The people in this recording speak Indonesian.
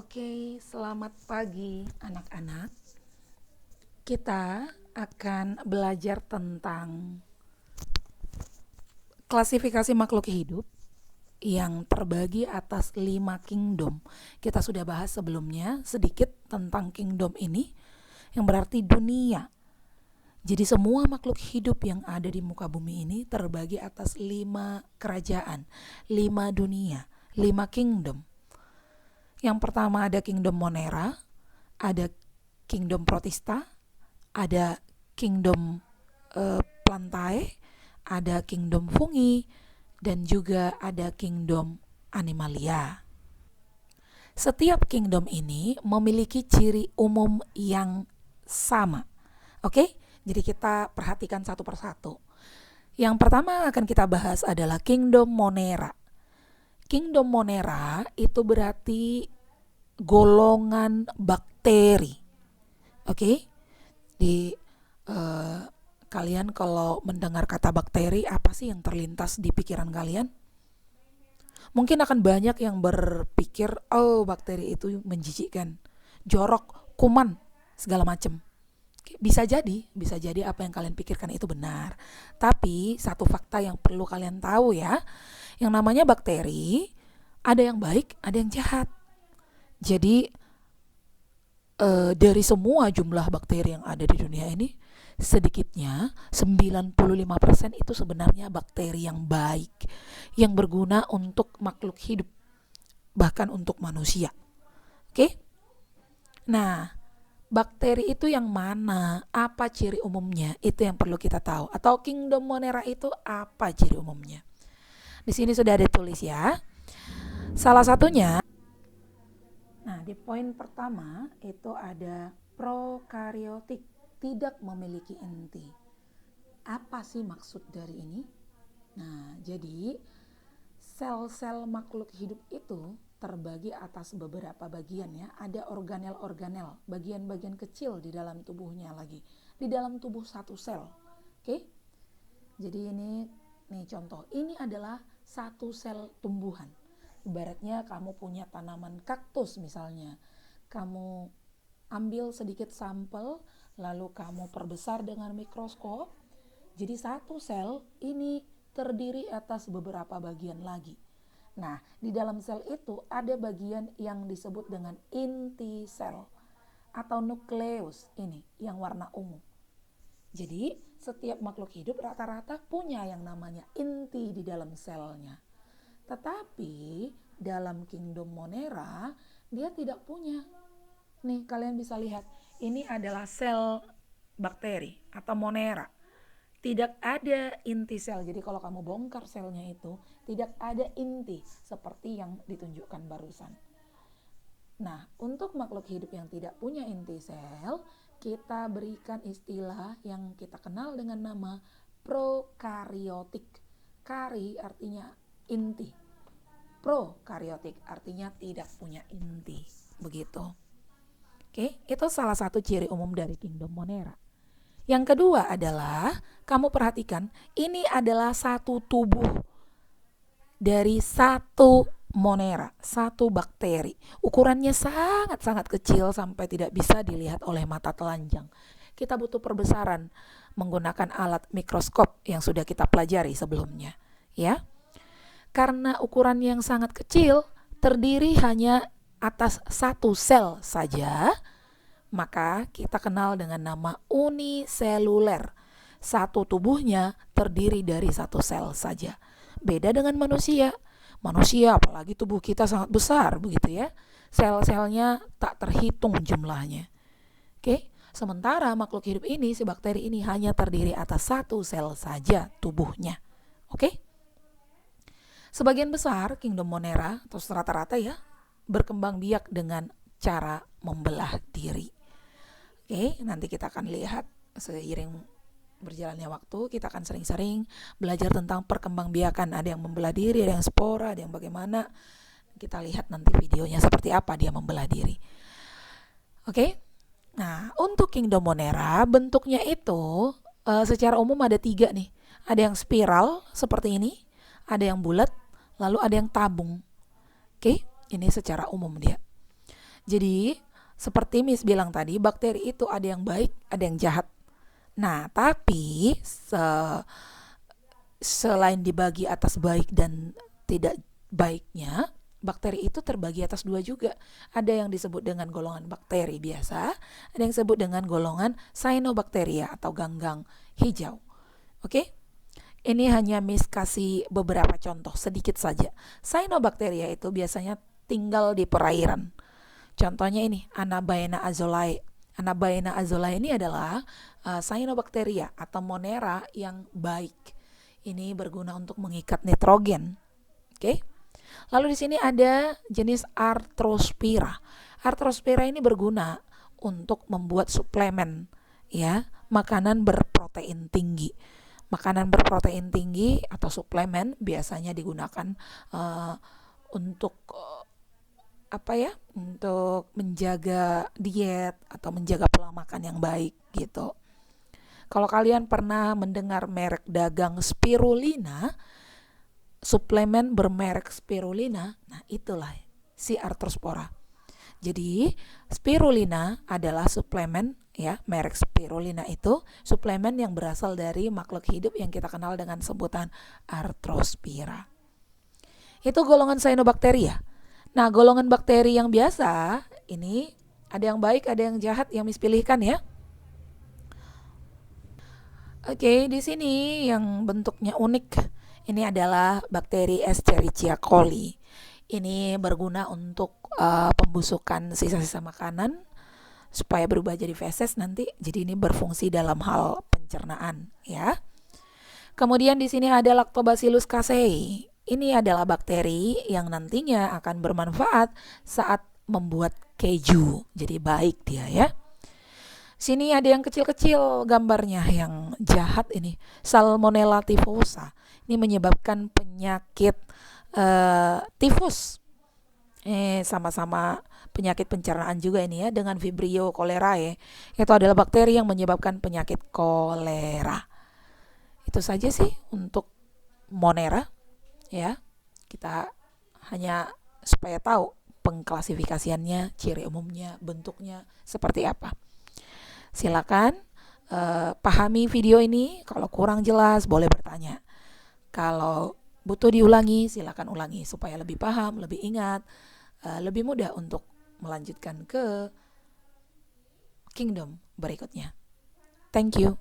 Oke, selamat pagi anak-anak. Kita akan belajar tentang klasifikasi makhluk hidup yang terbagi atas 5 kingdom. Kita sudah bahas sebelumnya sedikit tentang kingdom ini, yang berarti dunia. Jadi semua makhluk hidup yang ada di muka bumi ini terbagi atas 5 kerajaan, 5 dunia, 5 kingdom. Yang pertama ada kingdom Monera, ada kingdom Protista, ada kingdom Plantae, ada kingdom Fungi, dan juga ada kingdom Animalia. Setiap kingdom ini memiliki ciri umum yang sama. Oke? Jadi kita perhatikan satu persatu. Yang pertama akan kita bahas adalah kingdom Monera. Kingdom Monera itu berarti golongan bakteri. Oke? Di kalian kalau mendengar kata bakteri, apa sih yang terlintas di pikiran kalian? Mungkin akan banyak yang berpikir, oh bakteri itu menjijikkan, jorok, kuman, segala macam. Bisa jadi apa yang kalian pikirkan itu benar. Tapi satu fakta yang perlu kalian tahu ya, yang namanya bakteri, ada yang baik, ada yang jahat. Jadi dari semua jumlah bakteri yang ada di dunia ini, sedikitnya 95% itu sebenarnya bakteri yang baik, yang berguna untuk makhluk hidup, bahkan untuk manusia. Oke? Nah, bakteri itu yang mana? Apa ciri umumnya? Itu yang perlu kita tahu. Atau kingdom Monera itu apa ciri umumnya? Di sini sudah ada tulis ya. Salah satunya, nah di poin pertama itu ada prokaryotik, tidak memiliki inti. Apa sih maksud dari ini? Nah, jadi sel-sel makhluk hidup itu terbagi atas beberapa bagian ya. Ada organel-organel, bagian-bagian kecil di dalam tubuhnya lagi. Di dalam tubuh satu sel. Oke? Jadi ini nih contoh. Ini adalah satu sel tumbuhan. Ibaratnya kamu punya tanaman kaktus misalnya. Kamu ambil sedikit sampel, lalu kamu perbesar dengan mikroskop. Jadi satu sel ini terdiri atas beberapa bagian lagi. Nah, di dalam sel itu ada bagian yang disebut dengan inti sel atau nukleus ini yang warna ungu. Jadi, setiap makhluk hidup rata-rata punya yang namanya inti di dalam selnya. Tetapi, dalam kingdom Monera, dia tidak punya. Nih, kalian bisa lihat, ini adalah sel bakteri atau Monera. Tidak ada inti sel. Jadi kalau kamu bongkar selnya itu, tidak ada inti seperti yang ditunjukkan barusan. Nah, untuk makhluk hidup yang tidak punya inti sel, kita berikan istilah yang kita kenal dengan nama prokaryotik. Kari artinya inti. Prokaryotik artinya tidak punya inti. Begitu. Oke, itu salah satu ciri umum dari kingdom Monera. Yang kedua adalah, kamu perhatikan, ini adalah satu tubuh dari satu Monera, satu bakteri. Ukurannya sangat-sangat kecil sampai tidak bisa dilihat oleh mata telanjang. Kita butuh perbesaran menggunakan alat mikroskop yang sudah kita pelajari sebelumnya. Ya, karena ukuran yang sangat kecil, terdiri hanya atas satu sel saja, maka kita kenal dengan nama uniseluler. Satu tubuhnya terdiri dari satu sel saja. Beda dengan manusia. Manusia apalagi tubuh kita sangat besar begitu ya. Sel-selnya tak terhitung jumlahnya. Oke? Sementara makhluk hidup ini, si bakteri ini hanya terdiri atas satu sel saja tubuhnya. Oke? Sebagian besar kingdom Monera atau rata-rata ya berkembang biak dengan cara membelah diri. Oke, nanti kita akan lihat seiring berjalannya waktu, kita akan sering-sering belajar tentang perkembangbiakan. Ada yang membelah diri, ada yang spora, ada yang bagaimana. Kita lihat nanti videonya seperti apa dia membelah diri. Oke, nah untuk kingdom Monera bentuknya itu secara umum ada 3 nih. Ada yang spiral seperti ini, ada yang bulat, lalu ada yang tabung. Oke, ini secara umum dia. Jadi, seperti Miss bilang tadi, bakteri itu ada yang baik, ada yang jahat. Nah, tapi selain dibagi atas baik dan tidak baiknya, bakteri itu terbagi atas dua juga. Ada yang disebut dengan golongan bakteri biasa, ada yang disebut dengan golongan cyanobacteria atau ganggang hijau. Oke? Ini hanya Miss kasih beberapa contoh sedikit saja. Cyanobacteria itu biasanya tinggal di perairan. Contohnya ini Anabaena azolae. Anabaena azolae ini adalah cyanobacteria atau monera yang baik. Ini berguna untuk mengikat nitrogen. Oke. Lalu di sini ada jenis Arthrospira. Arthrospira ini berguna untuk membuat suplemen, ya, makanan berprotein tinggi. Makanan berprotein tinggi atau suplemen biasanya digunakan untuk untuk menjaga diet atau menjaga pola makan yang baik gitu. Kalau kalian pernah mendengar merek dagang spirulina, suplemen bermerek spirulina, nah itulah si Arthrospora. Jadi spirulina adalah suplemen, ya, merek spirulina itu suplemen yang berasal dari makhluk hidup yang kita kenal dengan sebutan Arthrospira. Itu golongan cyanobacteria. Nah, golongan bakteri yang biasa ini ada yang baik, ada yang jahat, yang Miss pilihkan ya. Oke, di sini yang bentuknya unik. Ini adalah bakteri Escherichia coli. Ini berguna untuk pembusukan sisa-sisa makanan supaya berubah jadi feses nanti. Jadi ini berfungsi dalam hal pencernaan, ya. Kemudian di sini ada Lactobacillus casei. Ini adalah bakteri yang nantinya akan bermanfaat saat membuat keju. Jadi baik dia, ya. Sini ada yang kecil-kecil gambarnya, yang jahat ini. Salmonella typhosa. Ini menyebabkan penyakit tifus. Sama-sama penyakit pencernaan juga ini ya, dengan Vibrio cholerae. Itu adalah bakteri yang menyebabkan penyakit kolera. Itu saja sih untuk Monera, ya. Kita hanya supaya tahu pengklasifikasiannya, ciri umumnya, bentuknya seperti apa. Silakan pahami video ini. Kalau kurang jelas boleh bertanya. Kalau butuh diulangi, silakan ulangi supaya lebih paham, lebih ingat, lebih mudah untuk melanjutkan ke kingdom berikutnya. Thank you.